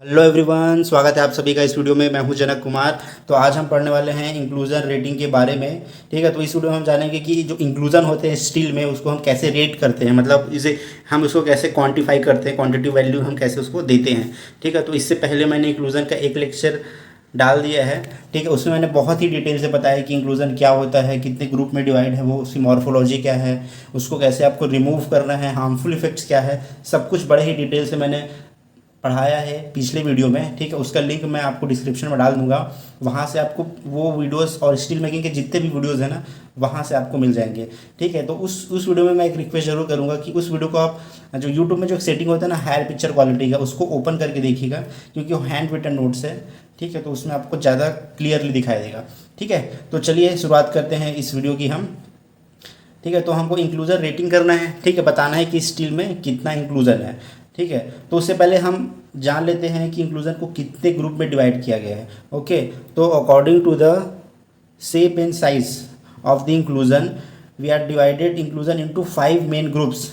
Hello everyone, स्वागत है आप सभी का इस वीडियो में। मैं हूं जनक कुमार। तो आज हम पढ़ने वाले हैं इंक्लूजन रेटिंग के बारे में। ठीक है, तो इस वीडियो में हम जानेंगे कि जो इंक्लूजन होते हैं स्टील में, उसको हम कैसे रेट करते हैं, मतलब इसे हम उसको कैसे क्वांटिफाई करते हैं, क्वांटिटिव वैल्यू हम कैसे उसको देते हैं। ठीक है, तो इससे पहले मैंने इंक्लूजन का एक लेक्चर डाल दिया है। ठीक है, उसमें मैंने बहुत ही डिटेल से बताया कि इंक्लूजन क्या होता है, कितने ग्रुप में डिवाइड है वो, उसकी मॉर्फोलॉजी क्या है, उसको कैसे आपको रिमूव करना है, हार्मफुल इफेक्ट्स क्या है, सब कुछ बड़े ही डिटेल से मैंने पढ़ाया है पिछले वीडियो में। ठीक है, उसका लिंक मैं आपको डिस्क्रिप्शन में डाल दूंगा। वहाँ से आपको वो वीडियोस और स्टील मेकिंग के जितने भी वीडियोस हैं ना, वहाँ से आपको मिल जाएंगे। ठीक है, तो उस वीडियो में मैं एक रिक्वेस्ट जरूर करूँगा कि उस वीडियो को आप जो यूट्यूब में जो सेटिंग होता है ना हायर पिक्चर क्वालिटी का, उसको ओपन करके देखिएगा, क्योंकि वो हैंड रिटन नोट्स है। ठीक है, तो उसमें आपको ज़्यादा क्लियरली दिखाई देगा। ठीक है, तो चलिए शुरुआत करते हैं इस वीडियो की हम। ठीक है, तो हमको इंक्लूजन रेटिंग करना है। ठीक है, बताना है कि स्टील में कितना इंक्लूजन है। ठीक है, तो उससे पहले हम जान लेते हैं कि इंक्लूजन को कितने ग्रुप में डिवाइड किया गया है। ओके, तो according to the shape and size of the inclusion we are divided inclusion into 5 main groups.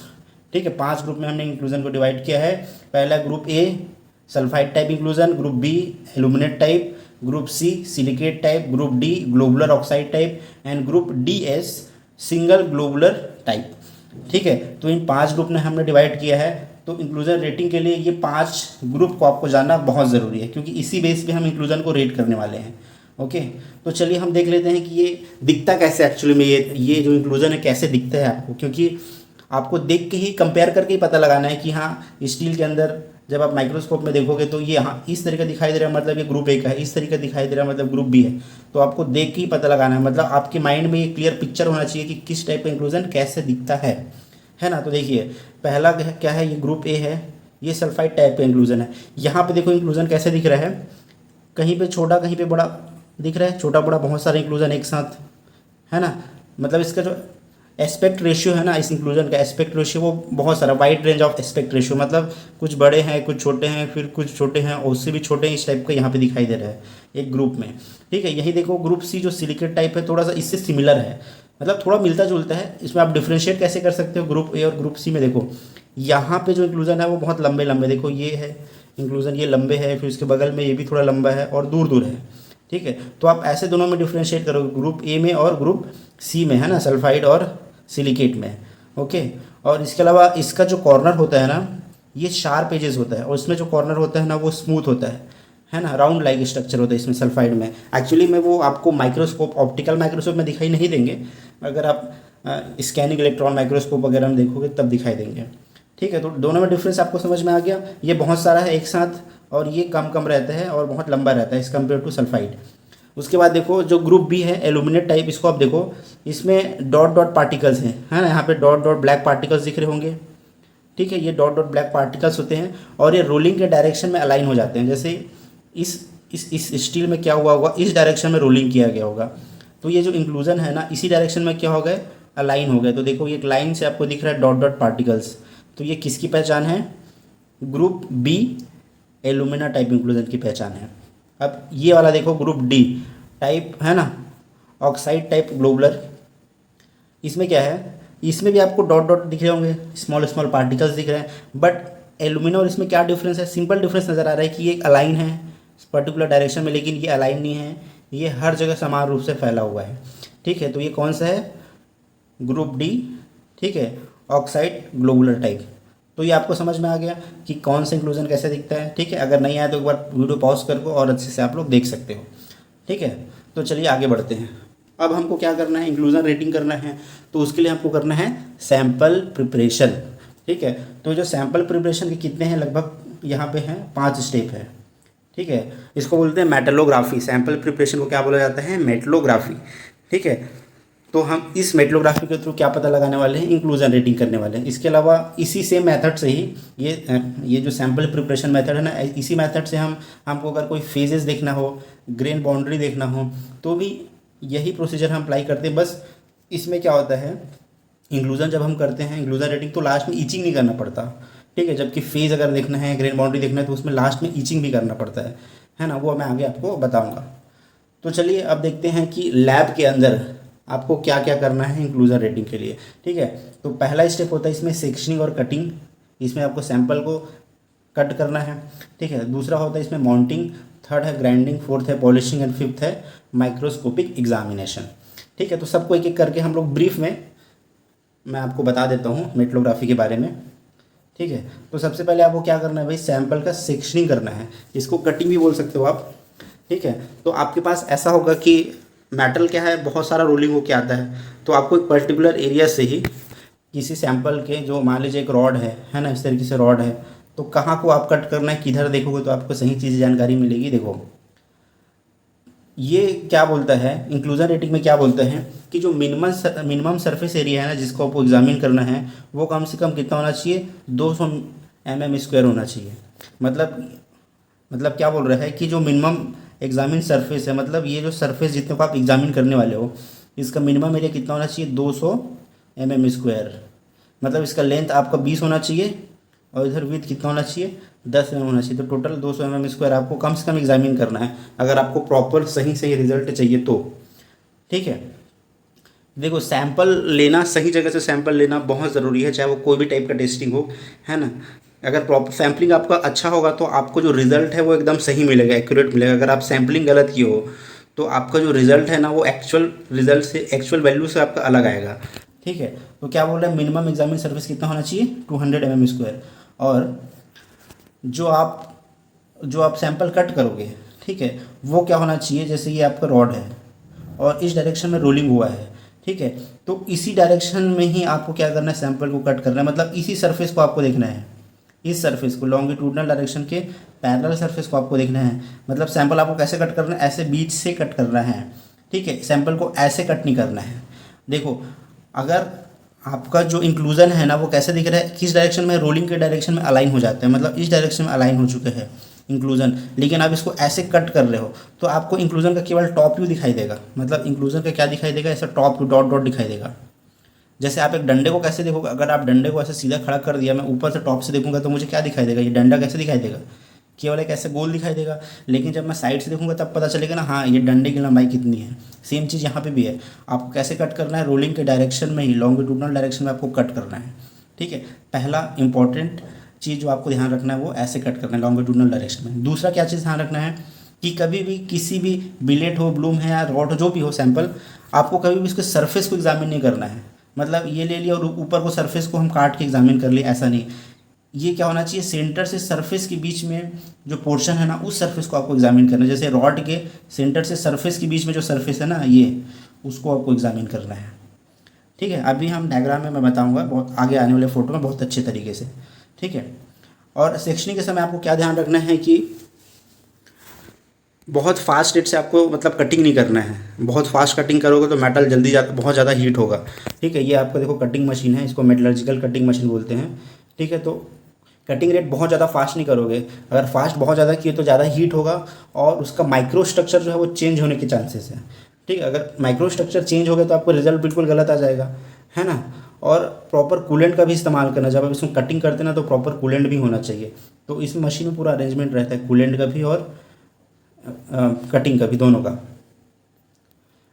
ठीक है, 5 ग्रुप में हमने इंक्लूजन को डिवाइड किया है। पहला group A sulphide type inclusion, group B aluminate type, group C silicate type, group D globular oxide type and group D S single globular type. ठीक है, तो इन 5 ग्रुप में हमने डिवाइड किया है। तो इंक्लूजन रेटिंग के लिए ये 5 ग्रुप को आपको जानना बहुत ज़रूरी है, क्योंकि इसी बेस पे हम इंक्लूजन को रेट करने वाले हैं। ओके, तो चलिए हम देख लेते हैं कि ये दिखता कैसे एक्चुअली में, ये जो इंक्लूजन है कैसे दिखता है आपको, क्योंकि आपको देख के ही कंपेयर करके ही पता लगाना है कि हाँ स्टील के अंदर जब आप माइक्रोस्कोप में देखोगे तो ये हाँ इस तरीके दिखाई दे रहा है, मतलब ये ग्रुप ए का है, इस तरीके दिखाई दे रहा है मतलब ग्रुप बी है। तो आपको देख के ही पता लगाना है, मतलब आपके माइंड में ये क्लियर पिक्चर होना चाहिए कि किस टाइप का इंक्लूजन कैसे दिखता है ना। तो देखिए पहला क्या है, ये ग्रुप ए है, ये सल्फाइड टाइप का इंक्लूजन है। यहाँ पे देखो इंक्लूजन कैसे दिख रहा है, कहीं पे छोटा कहीं पे बड़ा दिख रहा है, छोटा बड़ा बहुत सारे इंक्लूजन एक साथ, है ना। मतलब इसका जो एस्पेक्ट रेशियो है ना, इस इंक्लूजन का एस्पेक्ट रेशियो वो बहुत सारा wide range of aspect ratio, मतलब कुछ बड़े हैं, कुछ छोटे हैं, फिर कुछ छोटे हैं और उससे भी छोटे हैं, इस टाइप का यहाँ पे दिखाई दे रहा है एक ग्रुप में। ठीक है, यही देखो ग्रुप सी जो सिलिकेट टाइप है, थोड़ा सा इससे सिमिलर है, मतलब थोड़ा मिलता जुलता है। इसमें आप डिफ्रेंशिएट कैसे कर सकते हो ग्रुप ए और ग्रुप सी में, देखो यहाँ पे जो इंक्लूजन है वो बहुत लंबे लंबे, देखो ये है इंक्लूजन, ये लंबे है, फिर इसके बगल में ये भी थोड़ा लंबा है और दूर दूर है। ठीक है, तो आप ऐसे दोनों में डिफ्रेंशिएट करोगे, ग्रुप ए में और ग्रुप सी में, है ना, सल्फाइड और सिलिकेट में। ओके, और इसके अलावा इसका जो कॉर्नर होता है ना, ये शार्प एजेस होता है, और इसमें जो कॉर्नर होता है ना वो स्मूथ होता है ना, राउंड लाइक स्ट्रक्चर होता है इसमें सल्फाइड में। एक्चुअली में वो आपको माइक्रोस्कोप, ऑप्टिकल माइक्रोस्कोप में दिखाई नहीं देंगे, अगर आप स्कैनिंग इलेक्ट्रॉन माइक्रोस्कोप वगैरह में देखोगे तब दिखाई देंगे। ठीक है, तो दोनों में डिफरेंस आपको समझ में आ गया। ये बहुत सारा है एक साथ, और ये कम कम रहता है और बहुत लंबा रहता है एज़ कम्पेयर टू सल्फाइड। उसके बाद देखो जो ग्रुप बी है एल्यूमिनेट टाइप, इसको आप देखो, इसमें डॉट डॉट पार्टिकल्स हैं, है ना, यहाँ पे डॉट डॉट ब्लैक पार्टिकल्स दिख रहे होंगे। ठीक है, ये डॉट डॉट ब्लैक पार्टिकल्स होते हैं और ये रोलिंग के डायरेक्शन में अलाइन हो जाते हैं। जैसे इस स्टील में क्या हुआ होगा, इस डायरेक्शन में रोलिंग किया गया होगा, तो ये जो इंक्लूजन है ना इसी डायरेक्शन में क्या हो गए, अलाइन हो गए। तो देखो ये एक लाइन से आपको दिख रहा है डॉट डॉट पार्टिकल्स, तो ये किसकी पहचान है, group B alumina type inclusion की पहचान है। अब ये वाला देखो ग्रुप डी टाइप, है ना, ऑक्साइड टाइप ग्लोबुलर, इसमें क्या है, इसमें भी आपको डॉट डॉट दिख रहे होंगे, स्मॉल स्मॉल पार्टिकल्स दिख रहे हैं, बट एल्यूमिना और इसमें क्या डिफरेंस है, सिंपल डिफरेंस नज़र आ रहा है कि ये अलाइन है पर्टिकुलर डायरेक्शन में, लेकिन ये अलाइन नहीं है, ये हर जगह समान रूप से फैला हुआ है। ठीक है, तो ये कौन सा है, ग्रुप डी। ठीक है, ऑक्साइड ग्लोबुलर टाइप। तो ये आपको समझ में आ गया कि कौन सा इंक्लूजन कैसे दिखता है। ठीक है, अगर नहीं आया तो एक बार वीडियो पॉज करके और अच्छे से आप लोग देख सकते हो। ठीक है, तो चलिए आगे बढ़ते हैं। अब हमको क्या करना है, इंक्लूजन रेटिंग करना है, तो उसके लिए हमको करना है सैम्पल प्रिपरेशन। ठीक है, तो जो सैम्पल प्रिपरेशन के कितने हैं, लगभग यहाँ पे हैं 5 स्टेप है। ठीक है, इसको बोलते हैं मेटलोग्राफी। सैम्पल प्रिपरेशन को क्या बोला जाता है, मेटलोग्राफी। ठीक है, तो हम इस मेटलोग्राफी के थ्रू क्या पता लगाने वाले हैं, इंक्लूजन रेटिंग करने वाले हैं। इसके अलावा इसी सेम मेथड से ही ये जो सैम्पल प्रिपरेशन मेथड है ना, इसी मेथड से हमको अगर कोई फेजेस देखना हो, ग्रेन बाउंड्री देखना हो, तो भी यही प्रोसीजर हम अप्लाई करते हैं। बस इसमें क्या होता है, इंक्लूजन जब हम करते हैं इंक्लूजन रेटिंग, तो लास्ट में ईचिंग नहीं करना पड़ता। ठीक है, जबकि फेज अगर देखना है, ग्रेन बाउंड्री देखना है, तो उसमें लास्ट में ईचिंग भी करना पड़ता है ना, वो मैं आगे आपको बताऊँगा। तो चलिए अब देखते हैं कि लैब के अंदर आपको क्या क्या करना है इंक्लूजन रेटिंग के लिए। ठीक है, तो पहला स्टेप होता है इसमें सेक्शनिंग और कटिंग। इसमें आपको सैंपल को कट करना है। ठीक है, दूसरा होता है इसमें माउंटिंग, थर्ड है ग्राइंडिंग, फोर्थ है पॉलिशिंग एंड फिफ्थ है माइक्रोस्कोपिक एग्जामिनेशन। ठीक है, तो सबको एक एक करके हम लोग ब्रीफ में मैं आपको बता देता हूँ मेटलोग्राफी के बारे में। ठीक है, तो सबसे पहले आपको क्या करना है भाई, सैंपल का सेक्शनिंग करना है, इसको कटिंग भी बोल सकते हो आप। ठीक है, तो आपके पास ऐसा होगा कि मेटल क्या है, बहुत सारा रोलिंग होके आता है, तो आपको एक पर्टिकुलर एरिया से ही किसी सैंपल के, जो मान लीजिए एक रॉड है ना, इस तरीके से रॉड है, तो कहाँ को आप कट करना है, किधर देखोगे तो आपको सही चीज़ जानकारी मिलेगी। देखो ये क्या बोलता है, इंक्लूजन रेटिंग में क्या बोलते हैं कि जो मिनिमम सरफेस एरिया है ना, जिसको आपको एग्जामिन करना है, वो कम से कम कितना होना चाहिए, 200 mm² होना चाहिए। मतलब क्या बोल रहा है कि जो मिनिमम एग्जामिन सरफेस है, मतलब ये जो सरफेस जितने को आप एग्जामिन करने वाले हो, इसका मिनिमम एरिया कितना होना चाहिए, 200 mm²। मतलब इसका लेंथ आपका 20 होना चाहिए और इधर विड्थ कितना होना चाहिए, 10 mm होना चाहिए। तो टोटल 200 mm² आपको कम से कम एग्जामिन करना है, अगर आपको प्रॉपर सही सही रिजल्ट चाहिए तो। ठीक है, देखो सैंपल लेना, सही जगह से सैंपल लेना बहुत ज़रूरी है, चाहे वो कोई भी टाइप का टेस्टिंग हो, है ना। अगर प्रॉपर सैम्पलिंग आपका अच्छा होगा तो आपको जो रिज़ल्ट है वो एकदम सही मिलेगा, एक्यूरेट मिलेगा। अगर आप सैम्पलिंग गलत किए हो तो आपका जो रिज़ल्ट है ना, वो एक्चुअल रिज़ल्ट से, एक्चुअल वैल्यू से आपका अलग आएगा। ठीक है, तो क्या बोल रहे हैं, मिनिमम एग्जामिन सर्विस कितना होना चाहिए, 200 mm²। और जो आप सैंपल कट करोगे, ठीक है, वो क्या होना चाहिए, जैसे ये आपका रॉड है और इस डायरेक्शन में रोलिंग हुआ है। ठीक है, तो इसी डायरेक्शन में ही आपको क्या करना है, सैंपल को कट करना है। मतलब इसी सरफेस को आपको देखना है, इस सरफेस को, लॉन्गिट्यूडनल डायरेक्शन के पैरेलल सरफेस को आपको देखना है। मतलब सैंपल आपको कैसे कट करना है, ऐसे बीच से कट करना है। ठीक है, सैंपल को ऐसे कट नहीं करना है। देखो अगर आपका जो इंक्लूजन है ना, वो कैसे दिख रहा है, किस डायरेक्शन में, रोलिंग के डायरेक्शन में अलाइन हो जाते हैं, मतलब इस डायरेक्शन में अलाइन हो चुके हैं इंक्लूजन। लेकिन आप इसको ऐसे कट कर रहे हो तो आपको इंक्लूजन का केवल टॉप व्यू दिखाई देगा। मतलब इंक्लूजन का क्या दिखाई देगा, ऐसा टॉप व्यू, डॉट डॉट दिखाई देगा। जैसे आप एक डंडे को कैसे देखोगे, अगर आप डंडे को ऐसे सीधा खड़ा कर दिया, मैं ऊपर से टॉप से देखूंगा तो मुझे क्या दिखाई देगा, ये डंडा कैसे दिखाई देगा, केवल एक ऐसे गोल दिखाई देगा। लेकिन जब मैं साइड से देखूंगा तब पता चलेगा ना, हाँ ये डंडे की लंबाई कितनी है। सेम चीज़ यहाँ पे भी है, आपको कैसे कट करना है, रोलिंग के डायरेक्शन में ही, लॉन्गिट्यूडनल डायरेक्शन में आपको कट करना है। ठीक है, पहला इंपॉर्टेंट चीज़ जो आपको ध्यान रखना है वो ऐसे कट करना है, लॉन्गिट्यूडनल डायरेक्शन में। दूसरा क्या चीज़ ध्यान रखना है कि कभी भी किसी भी बिलेट हो, ब्लूम है या रॉड हो, जो भी हो सैंपल, आपको कभी भी इसके सरफेस को एग्जामिन नहीं करना है। मतलब ये ले लिया और ऊपर को सरफेस को हम काट के एग्जामिन कर लिए, ऐसा नहीं। ये क्या होना चाहिए, सेंटर से सरफेस के बीच में जो पोर्शन है ना, उस सरफेस को आपको एग्जामिन करना है। जैसे रॉड के सेंटर से सरफेस के बीच में जो सरफेस है ना, ये उसको आपको एग्जामिन करना है। ठीक है, अभी हम डायग्राम में मैं बताऊंगा बहुत आगे आने वाले फोटो में बहुत अच्छे तरीके से। ठीक है, और सेक्शनिंग के समय आपको क्या ध्यान रखना है कि बहुत फास्ट रेट से आपको मतलब कटिंग नहीं करना है। बहुत फास्ट कटिंग करोगे तो मेटल जल्दी बहुत ज़्यादा हीट होगा। ठीक है, ये आपका देखो कटिंग मशीन है, इसको मेटलर्जिकल कटिंग मशीन बोलते हैं। ठीक है, तो कटिंग रेट बहुत ज़्यादा फास्ट नहीं करोगे, अगर फास्ट बहुत ज़्यादा किए तो ज़्यादा हीट होगा और उसका माइक्रो स्ट्रक्चर जो है वो चेंज होने के चांसेस हैं। ठीक है, अगर माइक्रो स्ट्रक्चर चेंज हो गया तो आपको रिजल्ट बिल्कुल गलत आ जाएगा, है ना। और प्रॉपर कूलेंट का भी इस्तेमाल करना, जब आप इसमें कटिंग करते हैं ना तो प्रॉपर कूलेंट भी होना चाहिए। तो इस मशीन में पूरा अरेंजमेंट रहता है, कूलेंट का भी और कटिंग का भी, दोनों का।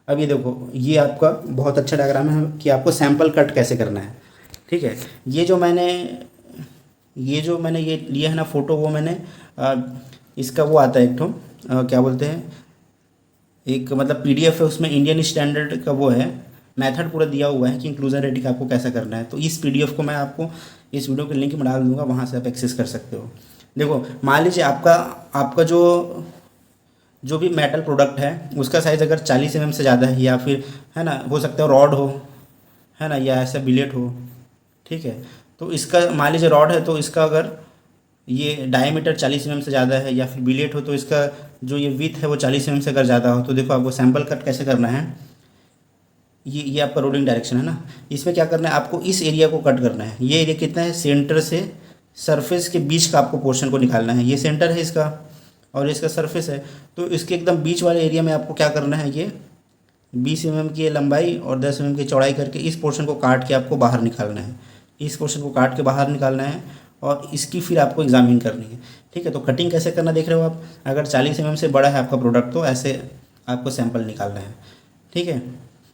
अब ये देखो, ये आपका बहुत अच्छा डायग्राम है कि आपको सैंपल कट कैसे करना है। ठीक है, ये जो मैंने ये लिया है ना फ़ोटो, वो मैंने इसका वो आता है एक ठो क्या बोलते हैं, एक मतलब PDF है, उसमें इंडियन स्टैंडर्ड का वो है, मेथड पूरा दिया हुआ है कि इंक्लूजन रेटिंग आपको कैसा करना है। तो इस PDF को मैं आपको इस वीडियो के लिंक में डाल दूंगा, वहाँ से आप एक्सेस कर सकते हो। देखो मान लीजिए आपका जो भी मेटल प्रोडक्ट है उसका साइज़ अगर 40 mm से ज़्यादा है, या फिर है ना, हो सकता है रॉड हो, है ना, या ऐसा बिलेट हो। ठीक है, तो इसका मान लीजिए रॉड है तो इसका अगर ये डायमीटर 40 mm से ज़्यादा है, या फिर बिलेट हो तो इसका जो ये विथ है वो 40 mm से अगर ज़्यादा हो, तो देखो आपको सैंपल कट कैसे करना है। ये आपका रोलिंग डायरेक्शन है ना, इसमें क्या करना है, आपको इस एरिया को कट करना है। ये एरिया कितना है, सेंटर से सरफेस के बीच का आपको पोर्शन को निकालना है। ये सेंटर है इसका और इसका सरफेस है, तो इसके एकदम बीच वाले एरिया में आपको क्या करना है, ये 20 mm की लंबाई और 10 mm की चौड़ाई करके इस पोर्शन को काट के आपको बाहर निकालना है। इस पोर्शन को काट के बाहर निकालना है और इसकी फिर आपको एग्जामिन करनी है। ठीक है, तो कटिंग कैसे करना देख रहे हो आप, अगर 40 mm से बड़ा है आपका प्रोडक्ट तो ऐसे आपको सैंपल निकालना है। ठीक है,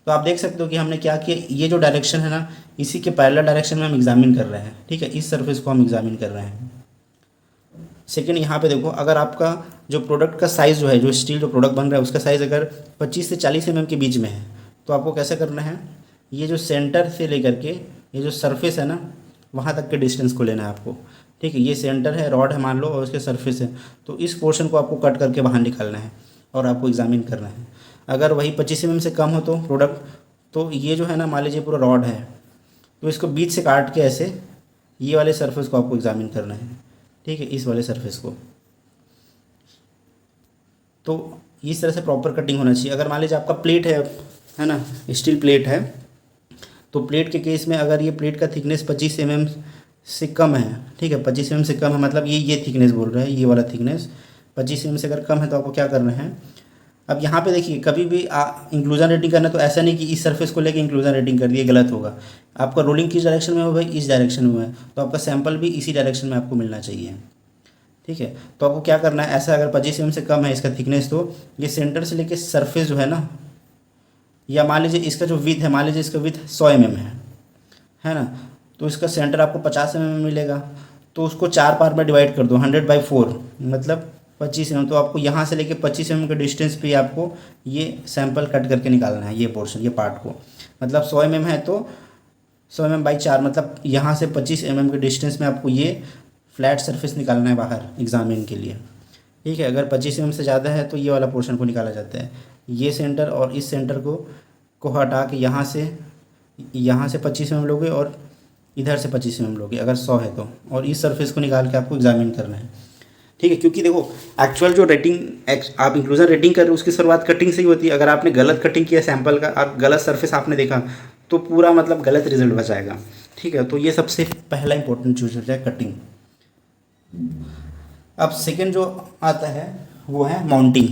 तो आप देख सकते हो कि हमने क्या किया, ये जो डायरेक्शन है ना, इसी के पैरेलल डायरेक्शन में हम एग्जामिन कर रहे हैं। ठीक है, इस सरफेस को हम एग्जामिन कर रहे हैं। सेकंड यहाँ पे देखो, अगर आपका जो प्रोडक्ट का साइज़ जो है, जो स्टील जो प्रोडक्ट बन रहा है उसका साइज़ अगर 25 से 40 के बीच में है, तो आपको कैसे करना है, ये जो सेंटर से लेकर के ये जो सरफेस है ना, वहाँ तक के डिस्टेंस को लेना है आपको। ठीक है, ये सेंटर है, रॉड है मान लो, और उसके सरफेस है, तो इस पोर्शन को आपको कट करके बाहर निकालना है और आपको एग्जामिन करना है। अगर वही 25 से कम हो तो प्रोडक्ट, तो ये जो है ना, मान लीजिए पूरा रॉड है, तो इसको बीच से काट के ऐसे ये वाले सरफेस को आपको एग्जामिन करना है। ठीक है, इस वाले सरफेस को, तो इस तरह से प्रॉपर कटिंग होना चाहिए। अगर मान लीजिए आपका प्लेट है ना, स्टील प्लेट है, तो प्लेट के केस में अगर ये प्लेट का थिकनेस 25 से कम है, ठीक है, 25 से कम है, मतलब ये थिकनेस बोल रहा है, ये वाला थिकनेस 25 से अगर कम है, तो आपको क्या करना है, अब यहाँ पे देखिए, कभी भी इंक्लूजन रेटिंग करना तो ऐसा नहीं कि इस सरफेस को लेके इंक्लूजन रेटिंग कर दिए, गलत होगा। आपका रोलिंग किस डायरेक्शन में हो भाई, इस डायरेक्शन में है, तो आपका सैंपल भी इसी डायरेक्शन में आपको मिलना चाहिए। ठीक है, तो आपको क्या करना है, ऐसा अगर 25 से कम है इसका थिकनेस, तो ये सेंटर से लेके सरफेस जो है ना, या मान लीजिए इसका जो विथ है, मान लीजिए इसका विथ 100 है ना, तो इसका सेंटर आपको 50 मिलेगा, तो उसको 4 पार्ट में डिवाइड कर दो, 100/4 मतलब 25 तो आपको यहाँ से लेके 25 के डिस्टेंस पे आपको ये सैंपल कट करके निकालना है, ये पोर्शन, ये पार्ट को, मतलब 100 है तो 100 4 मतलब यहाँ से 25 के डिस्टेंस में आपको ये फ्लैट सरफेस निकालना है बाहर एग्जामिन के लिए। ठीक है, अगर 25 से ज़्यादा है तो ये वाला पोर्शन को निकाला जाता है, ये सेंटर और इस सेंटर को हटा के यहाँ से 25 लोगे और इधर से 25 लोगे अगर 100 है तो, और इस सरफेस को निकाल के आपको एग्जामिन करना है। ठीक है, क्योंकि देखो एक्चुअल जो रेटिंग आप इंक्लूजन रेटिंग कर रहे हो उसकी शुरुआत कटिंग से ही होती है। अगर आपने गलत कटिंग किया सैंपल का और गलत सरफेस आपने देखा तो पूरा मतलब गलत रिजल्ट बचाएगा। ठीक है, तो ये सबसे पहला इंपॉर्टेंट चीज़ होता है कटिंग। अब सेकंड जो आता है वो है माउंटिंग।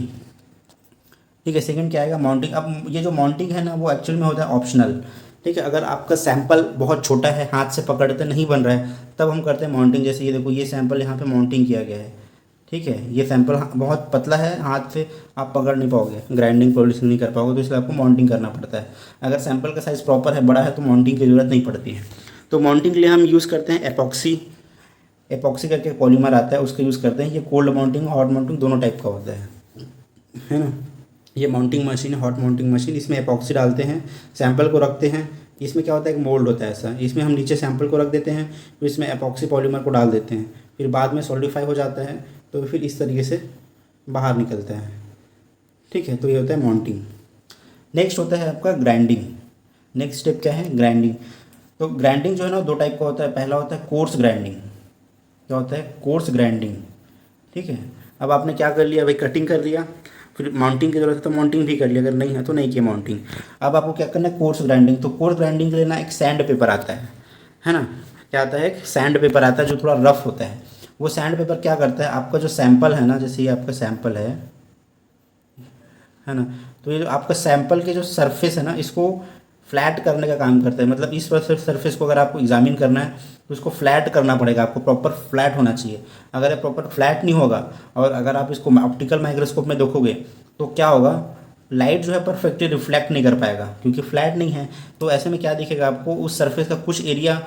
ठीक है, सेकंड क्या आएगा, माउंटिंग। अब ये जो माउंटिंग है ना, वो एक्चुअल में होता है ऑप्शनल। ठीक है, अगर आपका सैंपल बहुत छोटा है, हाथ से पकड़ते नहीं बन रहा है, तब हम करते हैं माउंटिंग। जैसे ये देखो, ये सैंपल यहाँ पे माउंटिंग किया गया है। ठीक है, ये सैंपल बहुत पतला है, हाथ से आप पकड़ नहीं पाओगे, ग्राइंडिंग पॉलिशिंग नहीं कर पाओगे, तो इसलिए आपको माउंटिंग करना पड़ता है। अगर सैंपल का साइज़ प्रॉपर है, बड़ा है, तो माउंटिंग की ज़रूरत नहीं पड़ती है। तो माउंटिंग के लिए हम यूज़ करते हैं एपॉक्सी करके पॉलीमर आता है, उसका यूज़ करते हैं। ये कोल्ड माउंटिंग, हॉट माउंटिंग दोनों टाइप का होता है ना। ये माउंटिंग मशीन है, हॉट माउंटिंग मशीन। इसमें एपॉक्सी डालते हैं, सैंपल को रखते हैं। इसमें क्या होता है, एक मोल्ड होता है ऐसा, इसमें हम नीचे सैंपल को रख देते हैं, फिर इसमें एपॉक्सी पॉलीमर को डाल देते हैं, फिर बाद में सॉलिडिफाई हो जाता है, तो फिर इस तरीके से बाहर निकलता है। ठीक है, तो ये होता है माउंटिंग। नेक्स्ट होता है आपका ग्राइंडिंग। नेक्स्ट स्टेप क्या है, ग्राइंडिंग। तो ग्राइंडिंग जो है ना, दो टाइप का होता है। पहला होता है कोर्स ग्राइंडिंग। क्या होता है, कोर्स ग्राइंडिंग। ठीक है, अब आपने क्या कर लिया भाई, कटिंग कर लिया, फिर माउंटिंग की जरूरत है तो माउंटिंग भी कर लिया, अगर नहीं है तो नहीं किया माउंटिंग। अब आपको क्या करना है, कोर्स ग्राइंडिंग। तो कोर्स ग्राइंडिंग के लिए ना एक सैंड पेपर आता है ना। क्या आता है, एक सैंड पेपर आता है जो थोड़ा रफ होता है। वो सैंड पेपर क्या करता है, आपका जो सैंपल है ना, जैसे ये आपका सैंपल है ना, तो ये जो आपका सैंपल के जो सरफेस है ना, इसको फ्लैट करने का काम करता है। मतलब इस सरफेस को अगर आपको एग्जामिन करना है तो उसको फ्लैट करना पड़ेगा, आपको प्रॉपर फ्लैट होना चाहिए। अगर ये प्रॉपर फ्लैट नहीं होगा और अगर आप इसको ऑप्टिकल माइक्रोस्कोप में देखोगे तो क्या होगा, लाइट जो है परफेक्टली रिफ्लेक्ट नहीं कर पाएगा क्योंकि फ्लैट नहीं है। तो ऐसे में क्या दिखेगा आपको, उस सरफेस का कुछ एरिया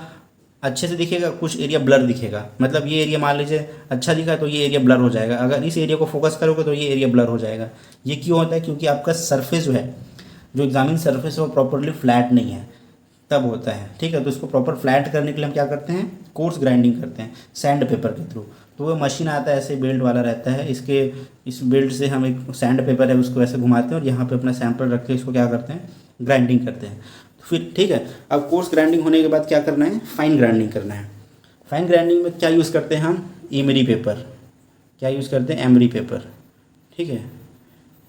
अच्छे से दिखेगा, कुछ एरिया ब्लर दिखेगा। मतलब ये एरिया मान लीजिए अच्छा दिखा तो ये एरिया ब्लर हो जाएगा, अगर इस एरिया को फोकस करोगे तो ये एरिया ब्लर हो जाएगा। ये क्यों होता है, क्योंकि आपका सरफेस जो है, जो एग्जामिन सरफेस है वो प्रॉपरली फ्लैट नहीं है, तब होता है। ठीक है, तो इसको प्रॉपर फ्लैट करने के लिए हम क्या करते हैं, कोर्स ग्राइंडिंग करते हैं सैंड पेपर के थ्रू। तो वो मशीन आता है ऐसे बेल्ट वाला रहता है, इस बेल्ट से हम एक सैंड पेपर है उसको ऐसे घुमाते हैं और यहाँ पे अपना सैंपल रख के इसको क्या करते हैं, ग्राइंडिंग करते हैं। तो फिर ठीक है, अब कोर्स ग्राइंडिंग होने के बाद क्या करना है, फाइन ग्राइंडिंग करना है। फाइन ग्राइंडिंग में क्या यूज़ करते हैं हम, एमरी पेपर। क्या यूज़ करते हैं, एमरी पेपर। ठीक है,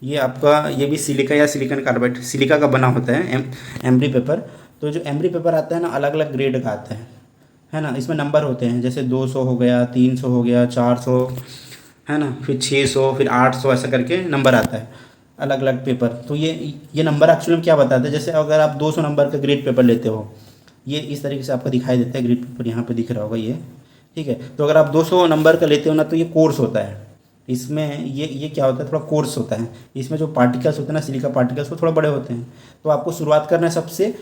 ये आपका ये भी सिलिका या सिलिकॉन कार्बाइड, सिलिका का बना होता है एमरी पेपर। तो जो एमरी पेपर आता है ना, अलग अलग ग्रेड का आता है ना। इसमें नंबर होते हैं, जैसे 200 हो गया, 300 हो गया, 400 है ना, फिर 600, फिर 800, ऐसा करके नंबर आता है अलग अलग पेपर। तो ये नंबर एक्चुअली में क्या बताता है, जैसे अगर आप 200 नंबर का ग्रेड पेपर लेते हो, ये इस तरीके से आपको दिखाई देता है, ग्रेड पेपर यहाँ पे दिख रहा होगा ये। ठीक है, तो अगर आप 200 नंबर का लेते हो ना, तो ये कोर्स होता है। इसमें ये क्या होता है, थोड़ा कोर्स होता है। इसमें जो पार्टिकल्स होते हैं ना, सिलिका पार्टिकल्स, वो थोड़ा बड़े होते हैं। तो आपको शुरुआत करना है सबसे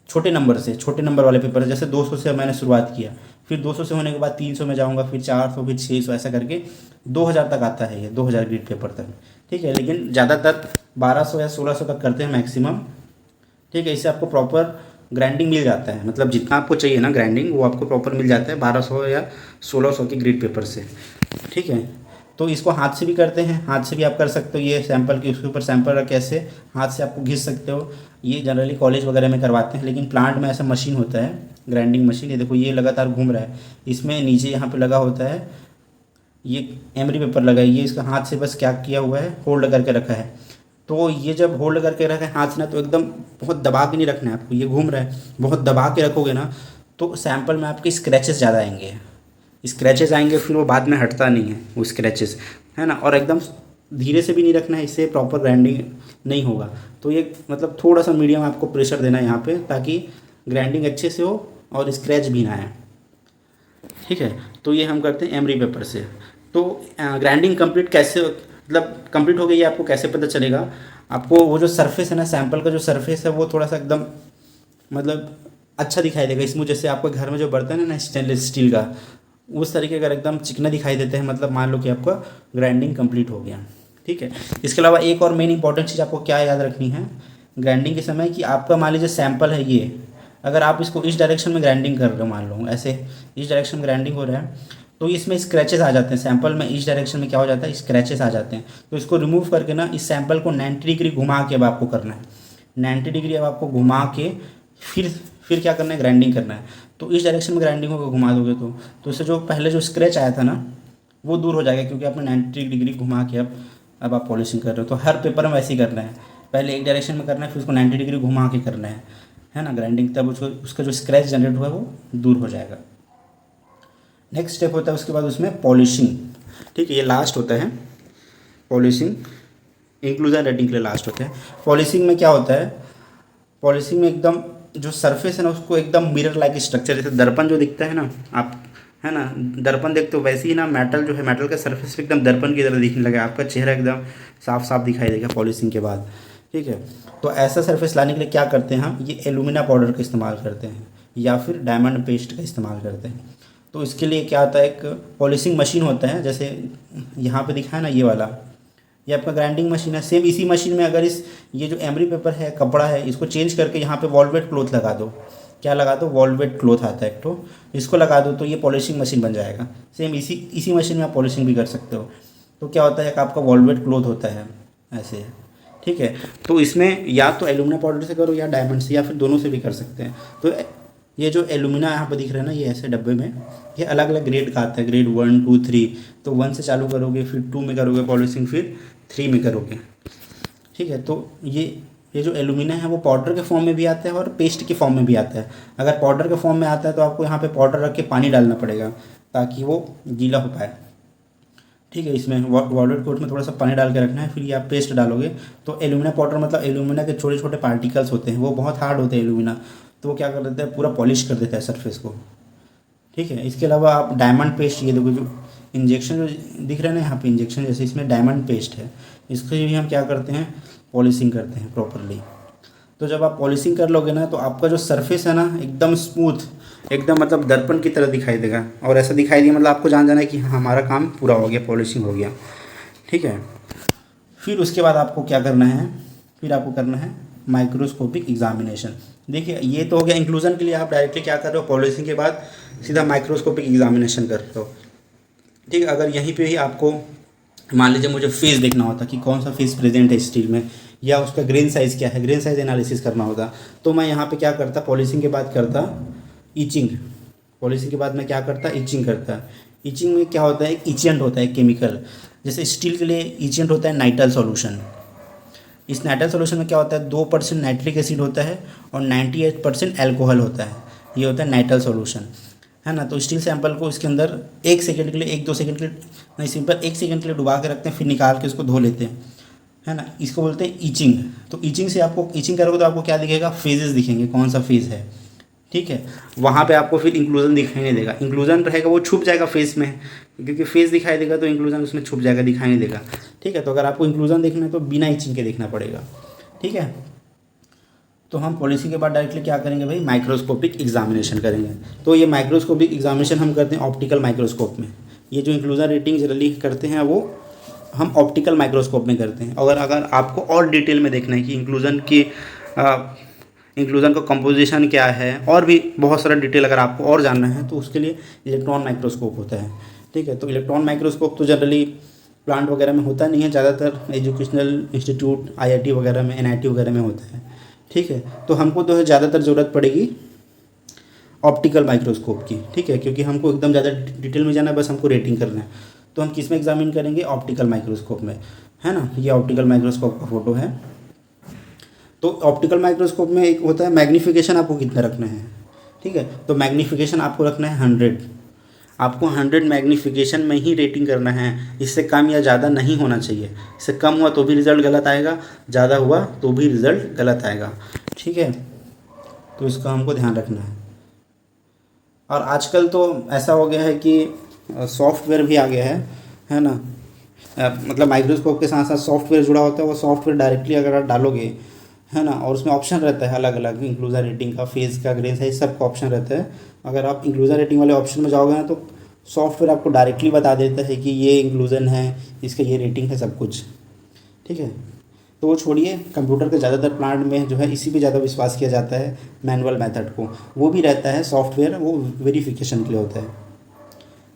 छोटे नंबर से, छोटे नंबर वाले पेपर। जैसे 200 से मैंने शुरुआत किया, फिर 200 से होने के बाद 300 में जाऊँगा, फिर 400, फिर 600, ऐसा करके 2000 तक आता है ये, 2000 ग्रेड पेपर तक। ठीक है, लेकिन ज़्यादातर 1200 या 1600 तक करते हैं मैक्सिमम। ठीक है, इससे आपको प्रॉपर ग्राइंडिंग मिल जाता है, मतलब जितना आपको चाहिए ना ग्राइंडिंग वो आपको प्रॉपर मिल जाता है 1200 या 1600 के ग्रेड पेपर से। ठीक है, तो इसको हाथ से भी करते हैं, हाथ से भी आप कर सकते हो। ये सैंपल के उसके ऊपर सैंपल रख के ऐसे हाथ से आपको घिस सकते हो। ये जनरली कॉलेज वगैरह में करवाते हैं, लेकिन प्लांट में ऐसा मशीन होता है, ग्राइंडिंग मशीन। ये देखो ये लगातार घूम रहा है, इसमें नीचे यहाँ पे लगा होता है ये एमरी पेपर लगा है, ये इसका हाथ से बस क्या किया हुआ है, होल्ड करके रखा है। तो ये जब होल्ड करके रखा है हाथ से ना, तो एकदम बहुत दबा के नहीं रखना है आपको, ये घूम रहा है, बहुत दबा के रखोगे ना तो सैंपल में आपके स्क्रैचेस ज़्यादा आएंगे, स्क्रैचेस आएंगे, फिर वो बाद में हटता नहीं है वो स्क्रैचेस, है ना। और एकदम धीरे से भी नहीं रखना है, इससे प्रॉपर ग्राइंडिंग नहीं होगा। तो ये मतलब थोड़ा सा मीडियम आपको प्रेशर देना है यहाँ पे, ताकि ग्राइंडिंग अच्छे से हो और स्क्रैच भी ना आए। ठीक है, तो ये हम करते हैं एमरी पेपर से। तो ग्राइंडिंग कंप्लीट कैसे, मतलब कंप्लीट हो गई है, आपको कैसे पता चलेगा? आपको वो जो सरफेस है ना, सैंपल का जो सरफेस है वो थोड़ा सा एकदम मतलब अच्छा दिखाई देगा स्मूथ। जैसे आपके घर में जो बर्तन है ना स्टेनलेस स्टील का, उस तरीके का एकदम चिकना दिखाई देते हैं, मतलब मान लो कि आपका ग्राइंडिंग कंप्लीट हो गया। ठीक है, इसके अलावा एक और मेन इंपॉर्टेंट चीज़ आपको क्या याद रखनी है ग्राइंडिंग के समय, कि आपका मान लीजिए सैंपल है ये, अगर आप इसको इस डायरेक्शन में ग्राइंडिंग कर रहे हो, मान लो ऐसे इस डायरेक्शन में ग्राइंडिंग हो रहा है, तो इसमें स्क्रैचेस आ जाते हैं सैंपल में, इस डायरेक्शन में क्या हो जाता है, स्क्रैचेस आ जाते हैं। तो इसको रिमूव करके ना इस सैंपल को 90 डिग्री घुमा के अब आपको करना है, 90 डिग्री अब आपको घुमा के फिर क्या करना है, ग्राइंडिंग करना है। तो इस डायरेक्शन में ग्राइंडिंग होकर घुमा दोगे तो इससे जो पहले जो स्क्रैच आया था ना वो दूर हो जाएगा, क्योंकि आपने 90 डिग्री घुमा के अब आप पॉलिशिंग कर रहे हो। तो हर पेपर में वैसे ही करना है, पहले एक डायरेक्शन में करना है, फिर उसको 90 डिग्री घुमा के करना है ना ग्राइंडिंग, तब उसका जो स्क्रैच जनरेट हुआ है वो दूर हो जाएगा। नेक्स्ट स्टेप होता है उसके बाद उसमें पॉलिशिंग। ठीक है, ये लास्ट होता है पॉलिशिंग, इंक्लूजन रेटिंग के लिए लास्ट होता है। पॉलिशिंग में क्या होता है, पॉलिशिंग में एकदम जो सरफेस है ना उसको एकदम मिरर लाइक स्ट्रक्चर, जैसे दर्पण जो दिखता है ना आप, है ना दर्पण देखते हो, वैसे ही ना मेटल जो है, मेटल का सरफेस एकदम दर्पण की तरह दिखने लगा, आपका चेहरा एकदम साफ साफ दिखाई देगा पॉलिशिंग के बाद। ठीक है, तो ऐसा सरफेस लाने के लिए क्या करते हैं हम, ये एलुमिना पाउडर का इस्तेमाल करते हैं या फिर डायमंड पेस्ट का इस्तेमाल करते हैं। तो इसके लिए क्या होता है, एक पॉलिशिंग मशीन होता है, जैसे यहाँ पे दिखा है ना ये वाला, ये आपका ग्राइंडिंग मशीन है। सेम इसी मशीन में अगर ये जो एमरी पेपर है, कपड़ा है, इसको चेंज करके यहाँ पे वॉलवेट क्लॉथ लगा दो, क्या लगा दो, वॉलवेट क्लॉथ आता है एक तो, इसको लगा दो तो ये पॉलिशिंग मशीन बन जाएगा। सेम इसी मशीन में आप पॉलिशिंग भी कर सकते हो। तो क्या होता है कि आपका वॉलवेट क्लॉथ होता है ऐसे। ठीक है, तो इसमें या तो एल्यूमिना पाउडर से करो या डायमंड से, या फिर दोनों से भी कर सकते हैं। तो ये जो एल्यूमिना यहाँ पर दिख रहा है ना, ये ऐसे डब्बे में, ये अलग अलग ग्रेड का आता है, ग्रेड 1 2 3। तो 1 से चालू करोगे, फिर 2 में करोगे पॉलिशिंग, फिर 3 में करोगे। ठीक है, तो ये जो एल्यूमिना है वो पाउडर के फॉर्म में भी आता है और पेस्ट के फॉर्म में भी आता है। अगर पाउडर के फॉर्म में आता है तो आपको यहाँ पे पाउडर रख के पानी डालना पड़ेगा ताकि वो गीला हो पाए। ठीक है, इसमें वॉलवेट कोट में थोड़ा सा पानी डाल के रखना है, फिर ये आप पेस्ट डालोगे। तो एल्यूमिना पाउडर मतलब एल्यूमिना के छोटे छोटे पार्टिकल्स होते हैं, वो बहुत हार्ड होते हैं एल्यूमिना, तो वो क्या कर देता है, पूरा पॉलिश कर देता है सरफेस को। ठीक है, इसके अलावा आप डायमंड पेस्ट, ये देखो जो इंजेक्शन जो दिख रहा है ना यहाँ पे इंजेक्शन जैसे, इसमें डायमंड पेस्ट है, इसको भी हम क्या करते हैं, पॉलिशिंग करते हैं प्रॉपरली। तो जब आप पॉलिशिंग कर लोगे ना तो आपका जो सरफेस है ना एकदम स्मूथ, एकदम मतलब दर्पण की तरह दिखाई देगा, और ऐसा दिखाई दिया मतलब आपको जाना है कि हाँ हमारा काम पूरा हो गया, पॉलिशिंग हो गया। ठीक है, फिर उसके बाद आपको क्या करना है, फिर आपको करना है माइक्रोस्कोपिक एग्जामिनेशन। देखिए ये तो हो गया इंक्लूजन के लिए, आप डायरेक्टली क्या कर रहे हो, पॉलिशिंग के बाद सीधा माइक्रोस्कोपिक एग्जामिनेशन कर रहे हो। ठीक है, अगर यहीं पे ही आपको मान लीजिए मुझे फेस देखना होता कि कौन सा फेस प्रेजेंट है स्टील में, या उसका ग्रेन साइज़ क्या है, ग्रेन साइज़ एनालिसिस करना होगा, तो मैं यहाँ पे क्या करता, पॉलिशिंग के बाद करता ईचिंग। पॉलिशिंग के बाद मैं क्या करता, ईचिंग करता। ईचिंग में क्या होता है, एक ईचेंट होता है केमिकल, जैसे स्टील के लिए ईचेंट होता है नाइट्राइल सॉल्यूशन। इस नाइट्राइल सॉल्यूशन में क्या होता है, 2% नाइट्रिक एसिड होता है और 98% एल्कोहल होता है, ये होता है नाइट्राइल सॉल्यूशन, है ना। तो स्टील सैंपल को इसके अंदर 1 सेकंड के लिए, 1-2 सेकंड के लिए नहीं, सिंपल 1 सेकंड के लिए डुबा के रखते हैं, फिर निकाल के उसको धो लेते हैं, है ना। इसको बोलते हैं ईचिंग। तो ईचिंग से आपको, ईचिंग करोगे तो आपको क्या दिखेगा, फेजेस दिखेंगे, कौन सा फेज़ है। ठीक है, वहाँ पे आपको फिर इंक्लूजन दिखाई नहीं देगा, इंक्लूजन रहेगा वो छुप जाएगा फेस में, क्योंकि फेस दिखाई देगा तो इंक्लूजन उसमें छुप जाएगा, दिखाई नहीं देगा। ठीक है, तो अगर आपको इंक्लूजन देखना है तो बिना ईचिंग के देखना पड़ेगा। ठीक है, तो हम पॉलिसी के बाद डायरेक्टली क्या करेंगे भाई, माइक्रोस्कोपिक एग्जामिनेशन करेंगे। तो ये माइक्रोस्कोपिक एग्जामिनेशन हम करते हैं ऑप्टिकल माइक्रोस्कोप में। ये जो इंक्लूजन रेटिंग जनरली करते हैं वो हम ऑप्टिकल माइक्रोस्कोप में करते हैं। अगर आपको और डिटेल में देखना है कि इंक्लूजन का कंपोजिशन क्या है, और भी बहुत सारा डिटेल अगर आपको और जानना है तो उसके लिए इलेक्ट्रॉन माइक्रोस्कोप होता है। ठीक है, तो इलेक्ट्रॉन माइक्रोस्कोप तो जनरली प्लांट वगैरह में होता नहीं है, ज़्यादातर एजुकेशनल इंस्टीट्यूट IIT वगैरह में, NIT वगैरह में होता है। ठीक है, तो हमको तो ज़्यादातर ज़रूरत पड़ेगी ऑप्टिकल माइक्रोस्कोप की। ठीक है, क्योंकि हमको एकदम ज़्यादा डिटेल में जाना है, बस हमको रेटिंग करना है। तो हम किस में एग्जामिन करेंगे, ऑप्टिकल माइक्रोस्कोप में, है ना। ये ऑप्टिकल माइक्रोस्कोप का फ़ोटो है। तो ऑप्टिकल माइक्रोस्कोप में एक होता है मैग्नीफिकेशन, आपको कितना रखना है। ठीक है, तो मैग्नीफिकेशन आपको रखना है 100। आपको 100 मैग्नीफिकेशन में ही रेटिंग करना है, इससे कम या ज़्यादा नहीं होना चाहिए। इससे कम हुआ तो भी रिज़ल्ट गलत आएगा, ज़्यादा हुआ तो भी रिज़ल्ट गलत आएगा। ठीक है, तो इसका हमको ध्यान रखना है। और आजकल तो ऐसा हो गया है कि सॉफ्टवेयर भी आ गया है ना। मतलब माइक्रोस्कोप के साथ साथ सॉफ्टवेयर जुड़ा होता है। वो सॉफ्टवेयर डायरेक्टली अगर आप डालोगे, है ना, और उसमें ऑप्शन रहता है अलग अलग, इंक्लूजन रेटिंग का, फेज़ का, ग्रेन साइज, सब का ऑप्शन रहता है। अगर आप इंक्लूजन रेटिंग वाले ऑप्शन में जाओगे ना तो सॉफ्टवेयर आपको डायरेक्टली बता देता है कि ये इंक्लूजन है, इसका ये रेटिंग है, सब कुछ। ठीक है, तो वो छोड़िए, कंप्यूटर के ज़्यादातर प्लांट में जो है इसी पे ज़्यादा विश्वास किया जाता है, मैनुअल मेथड को। वो भी रहता है सॉफ्टवेयर, वो वेरिफिकेशन के लिए होता है।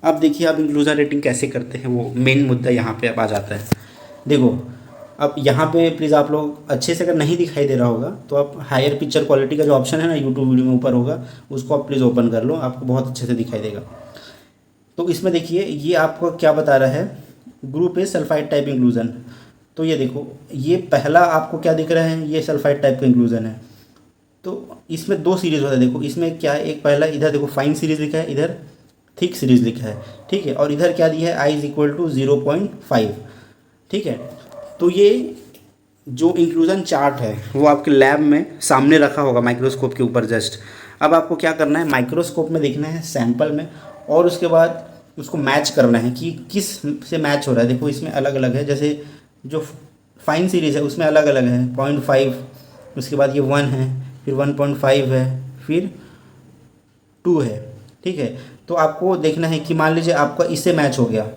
अब देखिए आप इंक्लूजन रेटिंग कैसे करते हैं, वो मेन मुद्दा यहाँ पे अब आ जाता है। देखो, अब यहाँ पे प्लीज़ आप लोग अच्छे से, अगर नहीं दिखाई दे रहा होगा तो आप हायर पिक्चर क्वालिटी का जो ऑप्शन है ना यूट्यूब वीडियो में ऊपर होगा, उसको आप प्लीज़ ओपन कर लो, आपको बहुत अच्छे से दिखाई देगा। तो इसमें देखिए ये आपको क्या बता रहा है, group A sulphide type inclusion. तो ये देखो, ये पहला आपको क्या दिख रहा है, ये सल्फाइड टाइप का इंक्लूजन है। तो इसमें 2 सीरीज़ होता है। देखो इसमें क्या है, एक पहला इधर देखो फाइन सीरीज़ लिखा है, इधर थिक सीरीज़ लिखा है। ठीक है, और इधर क्या दिया है, I = 0.5। ठीक है, तो ये जो इंक्लूजन चार्ट है वो आपके लैब में सामने रखा होगा माइक्रोस्कोप के ऊपर जस्ट। अब आपको क्या करना है, माइक्रोस्कोप में देखना है सैंपल में, और उसके बाद उसको मैच करना है कि किस से मैच हो रहा है। देखो इसमें अलग अलग है, जैसे जो फाइन सीरीज़ है उसमें अलग अलग है, 0.5, उसके बाद ये 1 है, फिर 1.5 है, फिर 2 है। ठीक है, तो आपको देखना है कि मान लीजिए आपका इससे मैच हो गया,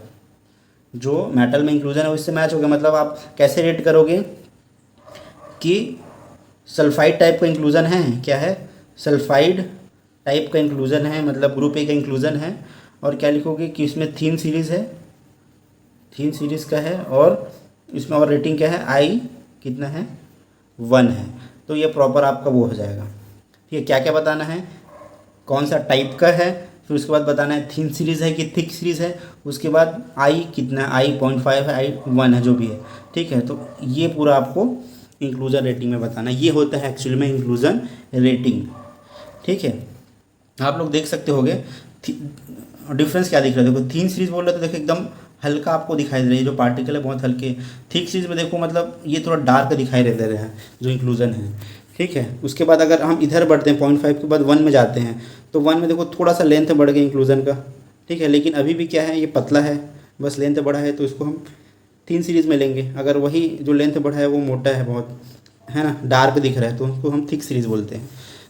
जो मेटल में इंक्लूजन है उससे मैच हो गया। मतलब आप कैसे रेट करोगे कि सल्फाइड टाइप का इंक्लूजन है, क्या है, सल्फाइड टाइप का इंक्लूजन है, मतलब ग्रुप ए का इंक्लूजन है। और क्या लिखोगे कि इसमें थीन सीरीज़ है, थीन सीरीज़ का है, और इसमें और रेटिंग क्या है, I कितना है, 1 है। तो ये प्रॉपर आपका वो हो जाएगा। ठीक है, क्या क्या बताना है, कौन सा टाइप का है, फिर उसके बाद बताना है थीन सीरीज़ है कि थिक सीरीज़ है, उसके बाद I कितना है, I 0.5 है, I 1 है, जो भी है। ठीक है, तो ये पूरा आपको इंक्लूजन रेटिंग में बताना है। ये होता है एक्चुअली में इंक्लूजन रेटिंग। ठीक है, आप लोग देख सकते होगे डिफरेंस क्या दिख रहा है। देखो थीन सीरीज़ बोल रहे तो देखो एकदम हल्का आपको दिखाई दे रही है, जो पार्टिकल है बहुत हल्के। थिक सीरीज़ में देखो मतलब ये थोड़ा डार्क दिखाई दे रहे हैं जो इंक्लूजन है। ठीक है, उसके बाद अगर हम इधर बढ़ते हैं 0.5 के बाद 1 में जाते हैं, तो 1 में देखो थोड़ा सा लेंथ बढ़ गया इंक्लूजन का। ठीक है, लेकिन अभी भी क्या है, ये पतला है, बस लेंथ बढ़ा है, तो इसको हम थीन सीरीज़ में लेंगे। अगर वही जो लेंथ बढ़ा है वो मोटा है बहुत, है ना, डार्क दिख रहा है, तो उसको हम थिक सीरीज़ बोलते हैं।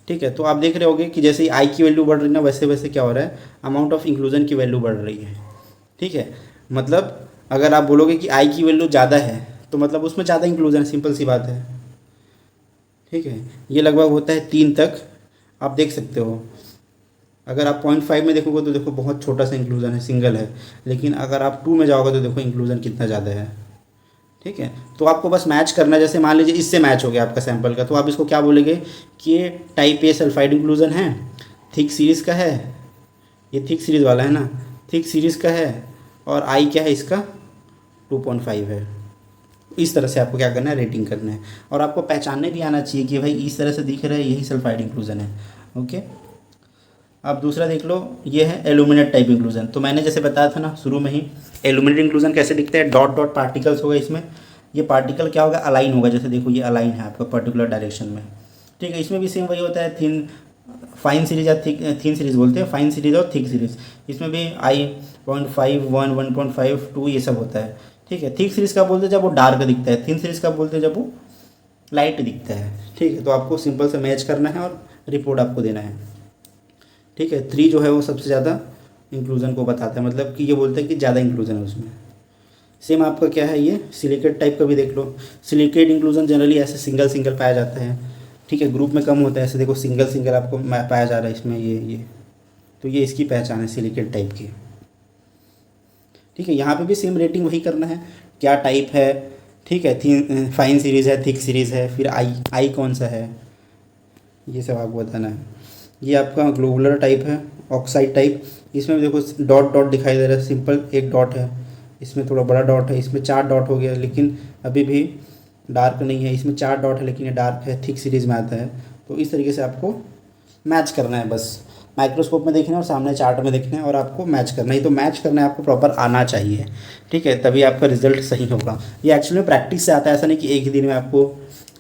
ठीक है, तो आप देख रहे होगे कि जैसे ही I की वैल्यू बढ़ रही है ना, वैसे वैसे क्या हो रहा है, अमाउंट ऑफ इंक्लूजन की वैल्यू बढ़ रही है। ठीक है, मतलब अगर आप बोलोगे कि I की वैल्यू ज़्यादा है तो मतलब उसमें ज़्यादा इंक्लूजन, सिंपल सी बात है। ठीक है, ये लगभग होता है 3 तक, आप देख सकते हो। अगर आप 0.5 में देखोगे तो देखो बहुत छोटा सा इंक्लूजन है, सिंगल है, लेकिन अगर आप 2 में जाओगे तो देखो इंक्लूजन कितना ज़्यादा है। ठीक है, तो आपको बस मैच करना है। जैसे मान लीजिए इससे मैच हो गया आपका सैंपल का, तो आप इसको क्या बोलेंगे कि ये टाइप ए सल्फाइड इंक्लूजन है, थिक सीरीज़ का है, ये थिक सीरीज़ वाला है ना, थिक सीरीज़ का है, और I क्या है इसका 2.5 है। इस तरह से आपको क्या करना है, रेटिंग करना है। और आपको पहचानने भी आना चाहिए कि भाई इस तरह से दिख रहा है, यही सल्फाइड इंक्लूजन है। ओके, अब दूसरा देख लो, ये है एल्यूमिनेट टाइप इंक्लूजन। तो मैंने जैसे बताया था ना शुरू में ही, एल्यूमिनेट इंक्लूजन कैसे दिखता है, डॉट डॉट पार्टिकल्स होगा इसमें। ये पार्टिकल क्या होगा, अलाइन होगा, जैसे देखो ये अलाइन है आपका पर्टिकुलर डायरेक्शन में। ठीक है, इसमें भी सेम वही होता है, फाइन सीरीज या थीन सीरीज बोलते हैं, फाइन सीरीज और थिक सीरीज। इसमें भी I 0.5, 1, 1.5, 2 ये सब होता है। ठीक है, थिक सीरीज का बोलते हैं जब वो डार्क दिखता है, थिन सीरीज का बोलते हैं जब वो लाइट दिखता है। ठीक है, तो आपको सिंपल से मैच करना है और रिपोर्ट आपको देना है। ठीक है, 3 जो है वो सबसे ज़्यादा इंक्लूजन को बताता है, मतलब कि ये बोलते हैं कि ज़्यादा इंक्लूजन है उसमें। सेम आपका क्या है, ये सिलिकेट टाइप का भी देख लो। सिलिकेट इंक्लूजन जनरली ऐसे सिंगल सिंगल पाया जाता है। ठीक है, ग्रुप में कम होता है, ऐसे देखो सिंगल सिंगल आपको पाया जा रहा है इसमें, ये तो ये इसकी पहचान है सिलिकेट टाइप की। ठीक है, यहाँ पे भी सेम रेटिंग वही करना है, क्या टाइप है। ठीक है, फाइन सीरीज़ है, थिक सीरीज़ है, फिर आई कौन सा है, ये सब आपको बताना है। ये आपका ग्लोबुलर टाइप है, ऑक्साइड टाइप। इसमें भी देखो डॉट डॉट दिखाई दे रहा है, सिंपल एक डॉट है, इसमें थोड़ा बड़ा डॉट है, इसमें 4 डॉट हो गया, लेकिन अभी भी डार्क नहीं है। इसमें 4 डॉट है लेकिन ये डार्क है, थिक सीरीज़ में आता है। तो इस तरीके से आपको मैच करना है, बस माइक्रोस्कोप में देखना है और सामने चार्ट में देखना है और आपको मैच करना है। तो मैच करना है आपको प्रॉपर आना चाहिए। ठीक है, तभी आपका रिजल्ट सही होगा। ये एक्चुअली में प्रैक्टिस से आता है, ऐसा नहीं कि एक ही दिन में आपको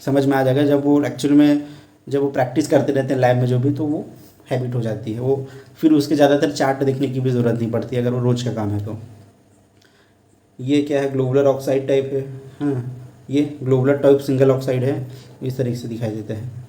समझ में आ जाएगा। जब वो एक्चुअली में जब वो प्रैक्टिस करते रहते हैं लैब में जो भी, तो वो हैबिट हो जाती है। वो फिर उसके ज़्यादातर चार्ट देखने की भी ज़रूरत नहीं पड़ती अगर वो रोज़ का काम है तो। ये क्या है, ग्लोबुलर ऑक्साइड टाइप है। हाँ, ये ग्लोबुलर टाइप सिंगल ऑक्साइड है, इस तरीके से दिखाई देता है।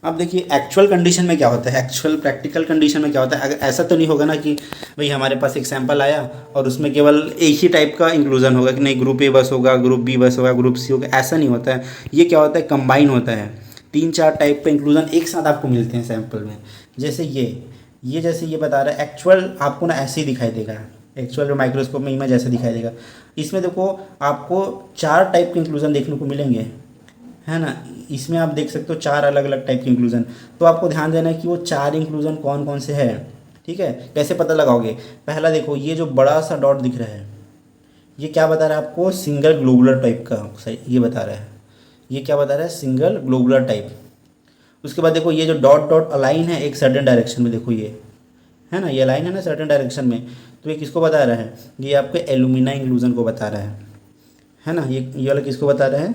अब देखिए एक्चुअल कंडीशन में क्या होता है, एक्चुअल प्रैक्टिकल कंडीशन में क्या होता है। अगर ऐसा तो नहीं होगा ना कि भाई हमारे पास एक सैंपल आया और उसमें केवल एक ही टाइप का इंक्लूजन होगा, कि नहीं ग्रुप ए बस होगा, ग्रुप बी बस होगा, ग्रुप सी होगा, ऐसा नहीं होता है। ये क्या होता है, कंबाइन होता है। 3-4 टाइप का इंक्लूजन एक साथ आपको मिलते हैं सैंपल में। जैसे ये जैसे ये बता रहा है, एक्चुअल आपको ना ऐसे ही दिखाई देगा, एक्चुअल जो माइक्रोस्कोप में इमेज ऐसे दिखाई देगा। इसमें देखो आपको 4 टाइप के इंक्लूजन देखने को मिलेंगे, है ना। इसमें आप देख सकते हो 4 अलग अलग टाइप के इंक्लूजन। तो आपको ध्यान देना है कि वो 4 इंक्लूजन कौन कौन से है। ठीक है, कैसे पता लगाओगे। पहला देखो, ये जो बड़ा सा डॉट दिख रहा है, ये क्या बता रहा है आपको, सिंगल ग्लोबुलर टाइप का ऑक्साइड ये बता रहा है। ये क्या बता रहा है, सिंगल ग्लोबुलर टाइप। उसके बाद देखो ये जो डॉट डॉट अलाइन है एक सर्टेन डायरेक्शन में, देखो ये है ना, ये अलाइन है ना सर्टेन डायरेक्शन में, तो ये किसको बता रहा है, ये आपके एलुमिना इंक्लूजन को बता रहा है ना। ये वाला किसको बता रहा है,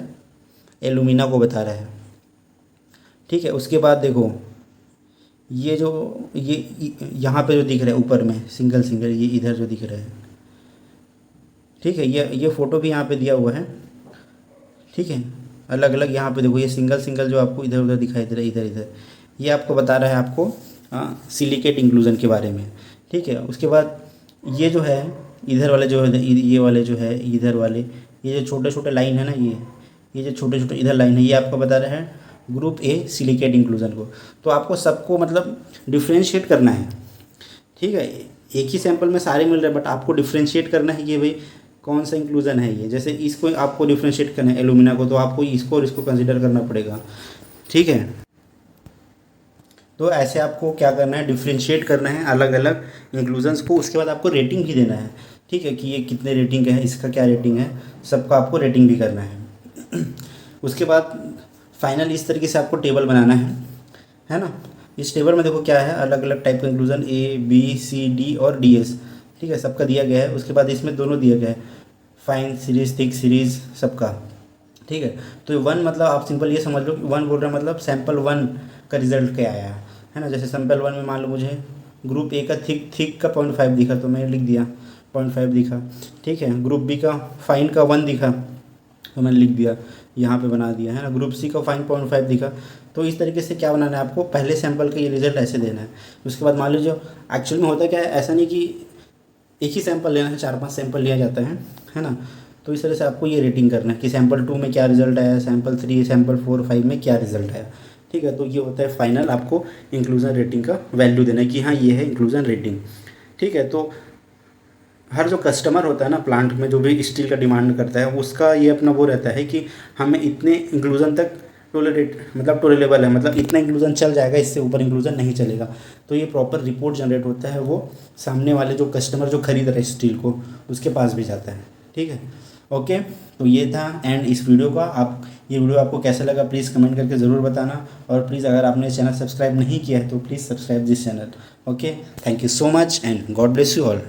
एलुमिना को बता रहा है। ठीक है, उसके बाद देखो ये जो ये यहाँ पे जो दिख रहा है ऊपर में सिंगल सिंगल, ये इधर जो दिख रहा है, ठीक है, ये फ़ोटो भी यहाँ पे दिया हुआ है। ठीक है, अलग अलग यहाँ पे देखो, ये सिंगल सिंगल जो आपको इधर उधर दिखाई दे रहा है, इधर इधर, ये आपको बता रहा है आपको सिलिकेट इंक्लूजन के बारे में। ठीक है, उसके बाद ये जो है इधर वाले जो है, ये वाले जो है इधर वाले, ये जो छोटे छोटे लाइन है ना, ये जो छोटे छोटे इधर लाइन है, ये आपको बता रहा है ग्रुप ए सिलिकेट इंक्लूजन को। तो आपको सबको मतलब डिफ्रेंशिएट करना है। ठीक है, एक ही सैंपल में सारे मिल रहे हैं, बट आपको डिफ्रेंशिएट करना है कि भाई कौन सा इंक्लूजन है ये। जैसे इसको आपको डिफ्रेंशिएट करना है एलुमिना को, तो आपको इसको और इसको कंसिडर करना पड़ेगा। ठीक है, तो ऐसे आपको क्या करना है, डिफ्रेंशिएट करना है अलग अलग इंक्लूजन्स को। उसके बाद आपको रेटिंग भी देना है। ठीक है, कि ये कितने रेटिंग का है, इसका क्या रेटिंग है, सबका आपको रेटिंग भी करना है। उसके बाद फाइनल इस तरीके से आपको टेबल बनाना है ना। इस टेबल में देखो क्या है, अलग अलग टाइप का inclusion A B C D और डी एस। ठीक है, सबका दिया गया है। उसके बाद इसमें दोनों दिया गया है, फाइन सीरीज थिक सीरीज सबका। ठीक है, तो 1 मतलब आप सिंपल ये समझ लो कि 1 बोल रहा है मतलब सैंपल 1 का रिजल्ट क्या आया है ना। जैसे सैंपल 1 में मान लो मुझे ग्रुप ए का थिक का 0.5 दिखा, तो मैंने लिख दिया 0.5 दिखा। ठीक है, ग्रुप बी का फाइन का 1 दिखा, तो मैंने लिख दिया, यहाँ पे बना दिया, है ना। ग्रुप सी का फाइन 0.5 दिखा। तो इस तरीके से क्या बनाना है आपको, पहले सैंपल का ये रिजल्ट ऐसे देना है। उसके बाद मान लीजिए एक्चुअल में होता क्या है, ऐसा नहीं कि एक ही सैंपल लेना है, 4-5 सैंपल लिया जाता है ना। तो इस तरह से आपको ये रेटिंग करना है कि सैंपल 2 में क्या रिजल्ट आया, सैंपल 3, सैंपल 4, 5 में क्या रिजल्ट आया। ठीक है, तो ये होता है फाइनल आपको इंक्लूजन रेटिंग का वैल्यू देना है कि हाँ ये है इंक्लूजन रेटिंग। ठीक है, तो हर जो कस्टमर होता है ना प्लांट में, जो भी स्टील का डिमांड करता है, उसका ये अपना वो रहता है कि हमें इतने इंक्लूजन तक टोलरेबल है, मतलब इतना इंक्लूजन चल जाएगा, इससे ऊपर इंक्लूजन नहीं चलेगा। तो ये प्रॉपर रिपोर्ट जनरेट होता है, वो सामने वाले जो कस्टमर जो खरीद रहे स्टील को, उसके पास भी जाता है। ठीक है, ओके, तो ये था एंड इस वीडियो का। ये वीडियो आपको कैसा लगा प्लीज़ कमेंट करके ज़रूर बताना। और प्लीज़ अगर आपने चैनल सब्सक्राइब नहीं किया है तो please subscribe this channel. Okay, thank you so much and God bless you all.